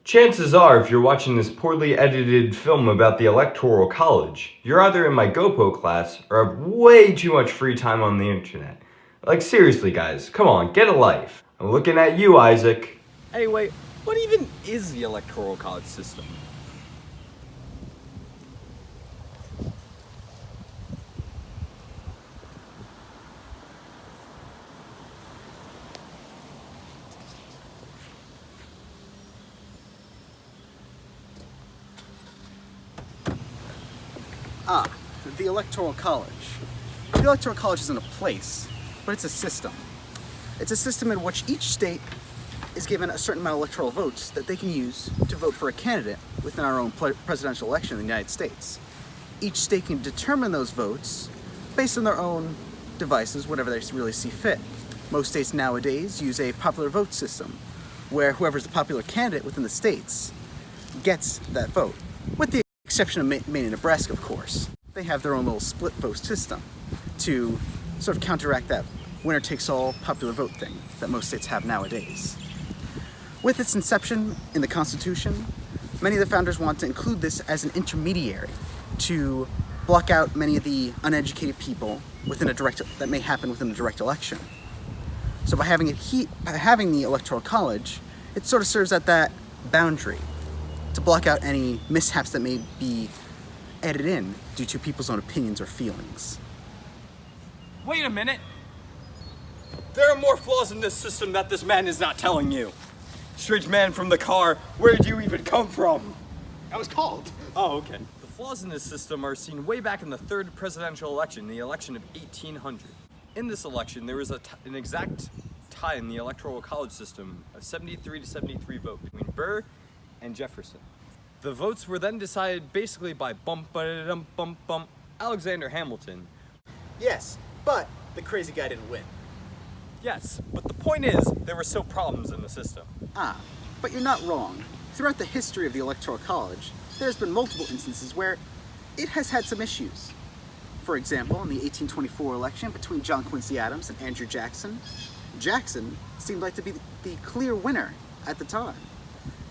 Chances are, if you're watching this poorly edited film about the Electoral College, you're either in my GOPO class or have way too much free time on the internet. Like, seriously, guys, come on, get a life. I'm looking at you, Isaac. Hey, wait, what even is the Electoral College system? The Electoral College. The Electoral College isn't a place, but it's a system. It's a system in which each state is given a certain amount of electoral votes that they can use to vote for a candidate within our own presidential election in the United States. Each state can determine those votes based on their own devices, whatever they really see fit. Most states nowadays use a popular vote system, where whoever's the popular candidate within the states gets that vote, with the exception of Maine and Nebraska, of course. They have their own little split vote system to sort of counteract that winner-takes-all popular vote thing that most states have nowadays. With its inception in the Constitution, many of the founders want to include this as an intermediary to block out many of the uneducated people that may happen within a direct election. So by having the Electoral College, it sort of serves at that boundary to block out any mishaps that may be added in due to people's own opinions or feelings. Wait a minute! There are more flaws in this system that this man is not telling you. Strange man from the car, where did you even come from? I was called. Oh, okay. The flaws in this system are seen way back in the third presidential election, the election of 1800. In this election, there was an exact tie in the Electoral College system, a 73 to 73 vote between Burr and Jefferson. The votes were then decided basically by bump Alexander Hamilton. Yes, but the crazy guy didn't win. Yes, but the point is, there were still problems in the system. But you're not wrong. Throughout the history of the Electoral College, there's been multiple instances where it has had some issues. For example, in the 1824 election between John Quincy Adams and Andrew Jackson, Jackson seemed like to be the clear winner at the time.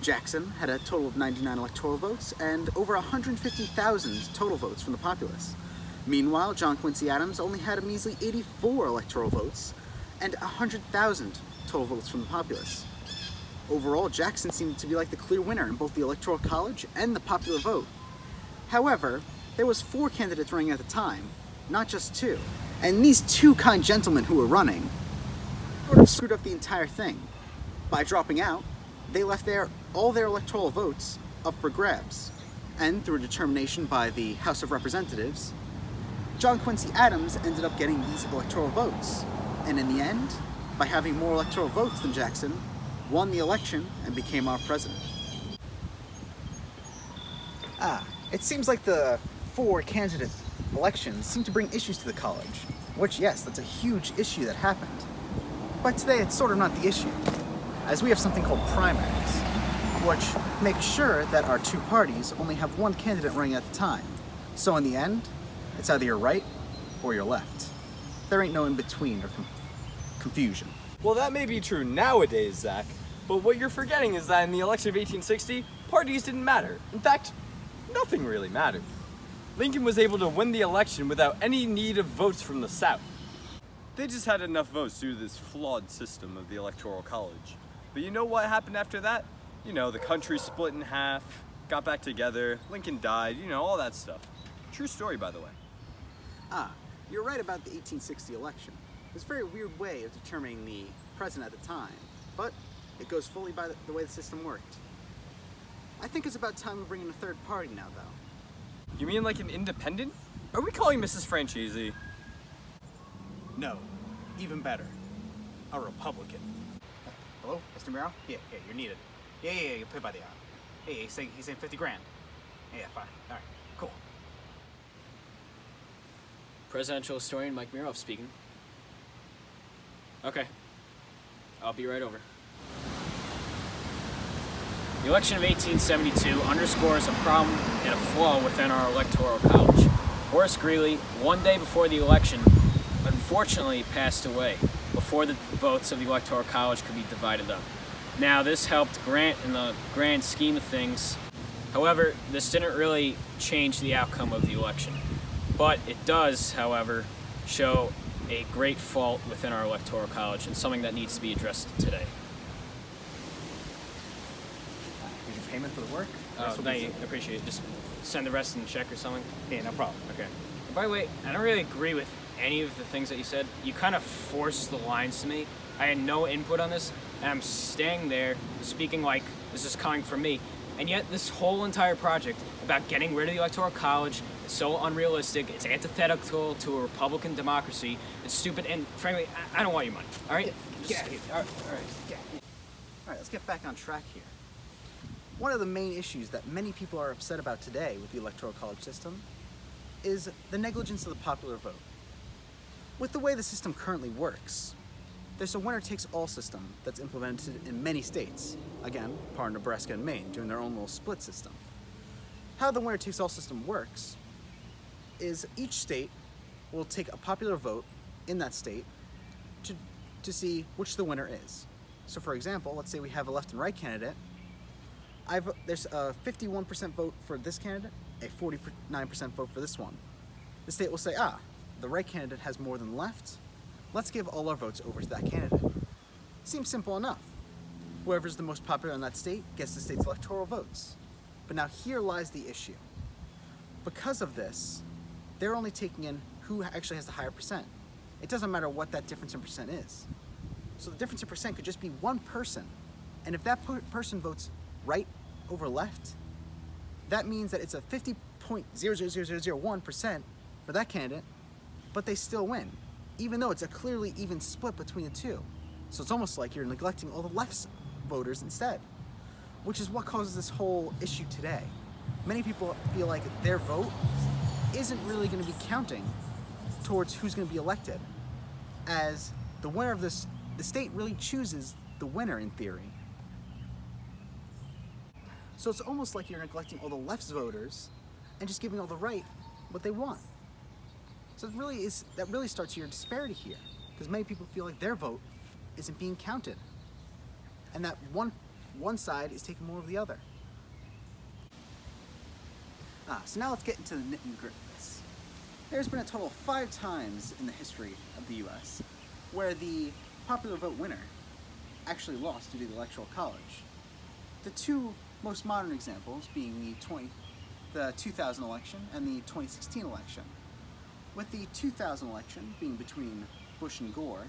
Jackson had a total of 99 electoral votes and over 150,000 total votes from the populace. Meanwhile, John Quincy Adams only had a measly 84 electoral votes and 100,000 total votes from the populace. Overall, Jackson seemed to be like the clear winner in both the Electoral College and the popular vote. However, there was 4 candidates running at the time, not just 2. And these 2 kind gentlemen who were running sort of screwed up the entire thing. By dropping out, they left all their electoral votes up for grabs. And through a determination by the House of Representatives, John Quincy Adams ended up getting these electoral votes. And in the end, by having more electoral votes than Jackson, won the election and became our president. It seems like the 4 candidate elections seem to bring issues to the college, which, yes, that's a huge issue that happened. But today it's sort of not the issue, as we have something called primaries, which makes sure that our 2 parties only have 1 candidate running at the time. So in the end, it's either you're right or you're left. There ain't no in-between or confusion. Well, that may be true nowadays, Zach, but what you're forgetting is that in the election of 1860, parties didn't matter. In fact, nothing really mattered. Lincoln was able to win the election without any need of votes from the South. They just had enough votes due to this flawed system of the Electoral College. But you know what happened after that? You know, the country split in half, got back together, Lincoln died, you know, all that stuff. True story, by the way. You're right about the 1860 election. It's a very weird way of determining the president at the time, but it goes fully by the way the system worked. I think it's about time we bring in a third party now, though. You mean like an independent? Are we calling Mrs. Franchese? No, even better. A Republican. Hello, Mr. Miro? Yeah, you're needed. Yeah, you pay by the hour. Hey, he's saying 50 grand. Yeah, fine. All right, cool. Presidential historian Mike Miroff speaking. Okay, I'll be right over. The election of 1872 underscores a problem and a flaw within our Electoral College. Horace Greeley, one day before the election, unfortunately passed away before the votes of the Electoral College could be divided up. Now, this helped Grant in the grand scheme of things. However, this didn't really change the outcome of the election. But it does, however, show a great fault within our Electoral College and something that needs to be addressed today. Here's your payment for the work. Oh, thank you. I appreciate it. Just send the rest in a check or something. Yeah, no problem. Okay. And by the way, I don't really agree with any of the things that you said. You kind of forced the lines to me. I had no input on this, and I'm staying there speaking like this is coming from me. And yet this whole entire project about getting rid of the Electoral College is so unrealistic, it's antithetical to a Republican democracy, it's stupid, and frankly, I don't want your money, all right? Get out of here. All right, let's get back on track here. One of the main issues that many people are upset about today with the Electoral College system is the negligence of the popular vote. With the way the system currently works, there's a winner-takes-all system that's implemented in many states. Again, part of Nebraska and Maine, doing their own little split system. How the winner-takes-all system works is each state will take a popular vote in that state to see which the winner is. So for example, let's say we have a left and right candidate. There's a 51% vote for this candidate, a 49% vote for this one. The state will say, the right candidate has more than left. Let's give all our votes over to that candidate. Seems simple enough. Whoever's the most popular in that state gets the state's electoral votes. But now here lies the issue. Because of this, they're only taking in who actually has the higher percent. It doesn't matter what that difference in percent is. So the difference in percent could just be one person. And if that person votes right over left, that means that it's a 50.00001% for that candidate, but they still win, even though it's a clearly even split between the two. So it's almost like you're neglecting all the left's voters instead, which is what causes this whole issue today. Many people feel like their vote isn't really going to be counting towards who's going to be elected, as the winner of the state really chooses the winner in theory. So it's almost like you're neglecting all the left's voters and just giving all the right what they want. So that really starts your disparity here, because many people feel like their vote isn't being counted, and that one side is taking more of the other. So now let's get into the nit and grit of this. There's been a total of 5 times in the history of the US where the popular vote winner actually lost due to the Electoral College. The two most modern examples being the 2000 election and the 2016 election. With the 2000 election being between Bush and Gore,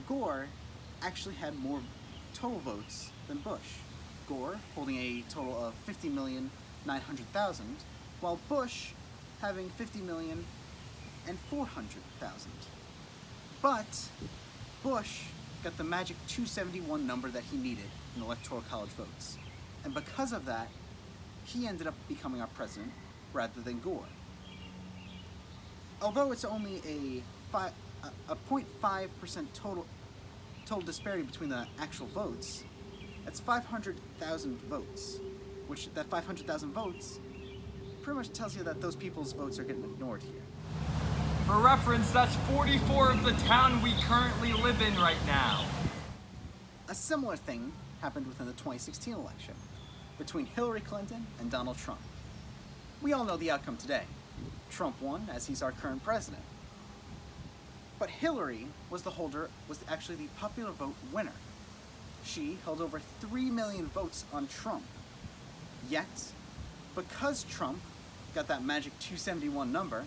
Gore actually had more total votes than Bush. Gore holding a total of 50,900,000, while Bush having 50,400,000. But Bush got the magic 271 number that he needed in Electoral College votes. And because of that, he ended up becoming our president rather than Gore. Although it's only a 0.5% total disparity between the actual votes, that's 500,000 votes, which that 500,000 votes pretty much tells you that those people's votes are getting ignored here. For reference, that's 44 of the town we currently live in right now. A similar thing happened within the 2016 election between Hillary Clinton and Donald Trump. We all know the outcome today. Trump won, as he's our current president. But Hillary was actually the popular vote winner. She held over 3 million votes on Trump. Yet, because Trump got that magic 271 number,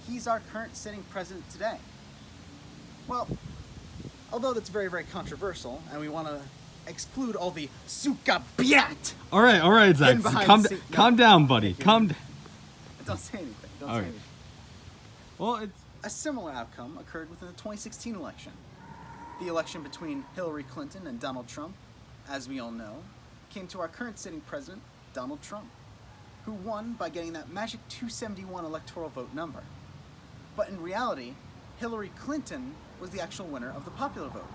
he's our current sitting president today. Well, although that's very, very controversial, and we want to exclude all the suka biat. All right, Zach. Calm down, buddy. Calm down. Don't say anything. Don't say anything. Well, A similar outcome occurred within the 2016 election. The election between Hillary Clinton and Donald Trump, as we all know, came to our current sitting president, Donald Trump, who won by getting that magic 271 electoral vote number. But in reality, Hillary Clinton was the actual winner of the popular vote.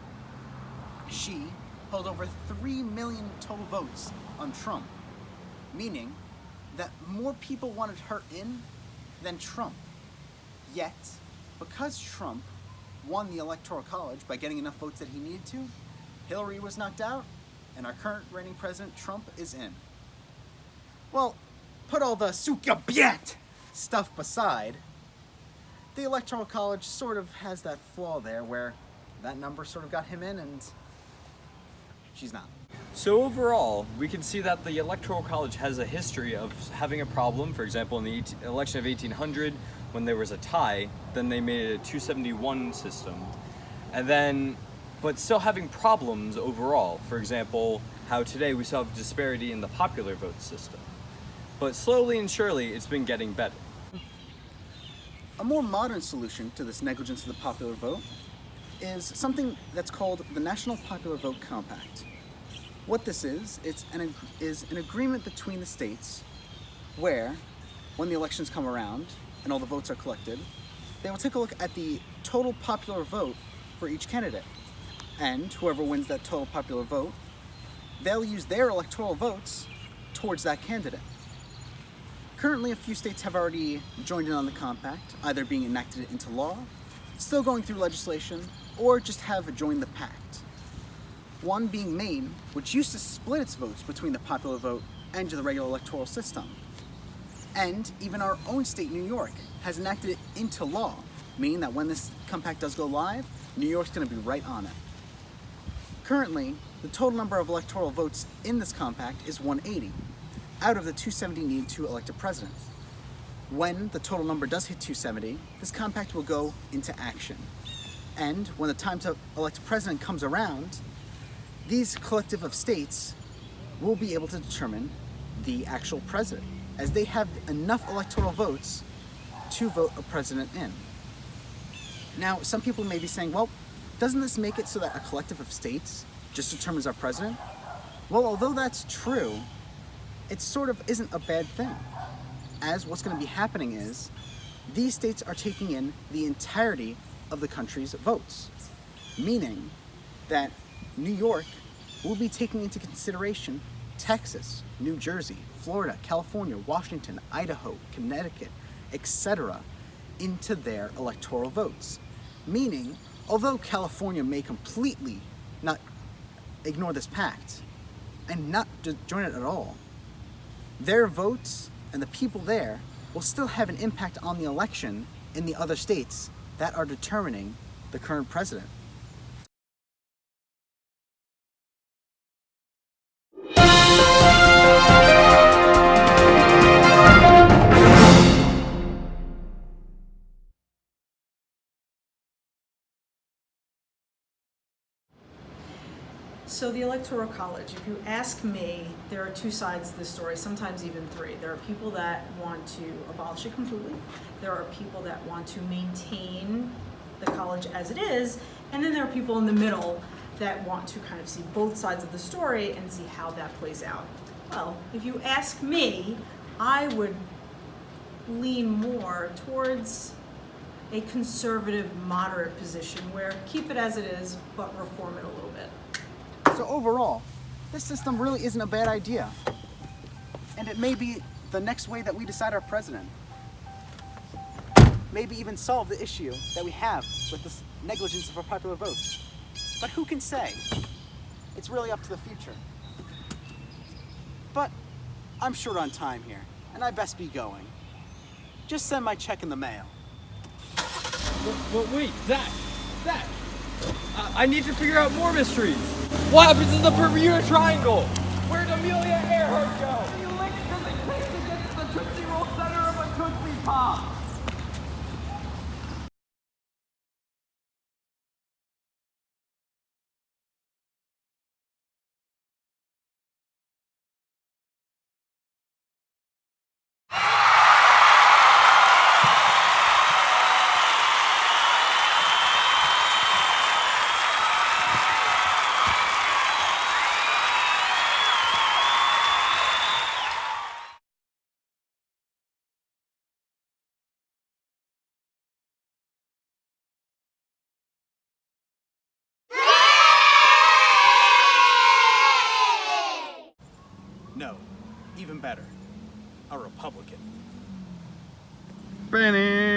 She held over 3 million total votes on Trump, meaning that more people wanted her in than Trump. Yet, because Trump won the Electoral College by getting enough votes that he needed to, Hillary was knocked out and our current reigning president, Trump, is in. Well, put all the suka biet stuff beside, the Electoral College sort of has that flaw there where that number sort of got him in and she's not. So overall, we can see that the Electoral College has a history of having a problem. For example, in the election of 1800, when there was a tie, then they made it a 271 system. And then, but still having problems overall. For example, how today we still have disparity in the popular vote system. But slowly and surely, it's been getting better. A more modern solution to this negligence of the popular vote is something that's called the National Popular Vote Compact. What this is an agreement between the states where, when the elections come around and all the votes are collected, they will take a look at the total popular vote for each candidate. And whoever wins that total popular vote, they'll use their electoral votes towards that candidate. Currently, a few states have already joined in on the compact, either being enacted into law, still going through legislation, or just have joined the pact. One being Maine, which used to split its votes between the popular vote and the regular electoral system. And even our own state, New York, has enacted it into law, meaning that when this compact does go live, New York's going to be right on it. Currently, the total number of electoral votes in this compact is 180, out of the 270 needed to elect a president. When the total number does hit 270, this compact will go into action. And when the time to elect a president comes around, these collective of states will be able to determine the actual president, as they have enough electoral votes to vote a president in. Now, some people may be saying, well, doesn't this make it so that a collective of states just determines our president? Well, although that's true, it sort of isn't a bad thing, as what's going to be happening is these states are taking in the entirety of the country's votes, meaning that New York will be taking into consideration Texas, New Jersey, Florida, California, Washington, Idaho, Connecticut, etc. into their electoral votes. Meaning, although California may completely not ignore this pact and not join it at all, their votes and the people there will still have an impact on the election in the other states that are determining the current president. So the Electoral College, if you ask me, there are two sides to this story, sometimes even three. There are people that want to abolish it completely. There are people that want to maintain the college as it is. And then there are people in the middle that want to kind of see both sides of the story and see how that plays out. Well, if you ask me, I would lean more towards a conservative, moderate position where keep it as it is, but reform it a little bit. So overall, this system really isn't a bad idea. And it may be the next way that we decide our president. Maybe even solve the issue that we have with this negligence of our popular votes. But who can say? It's really up to the future. But I'm short on time here, and I best be going. Just send my check in the mail. But wait, Zach! I need to figure out more mysteries. What happens in the Bermuda Triangle? Where'd Amelia Earhart go? You linked because it takes against the Tootsie Roll center of a Tootsie Pop. No, even better, a Republican. Benny.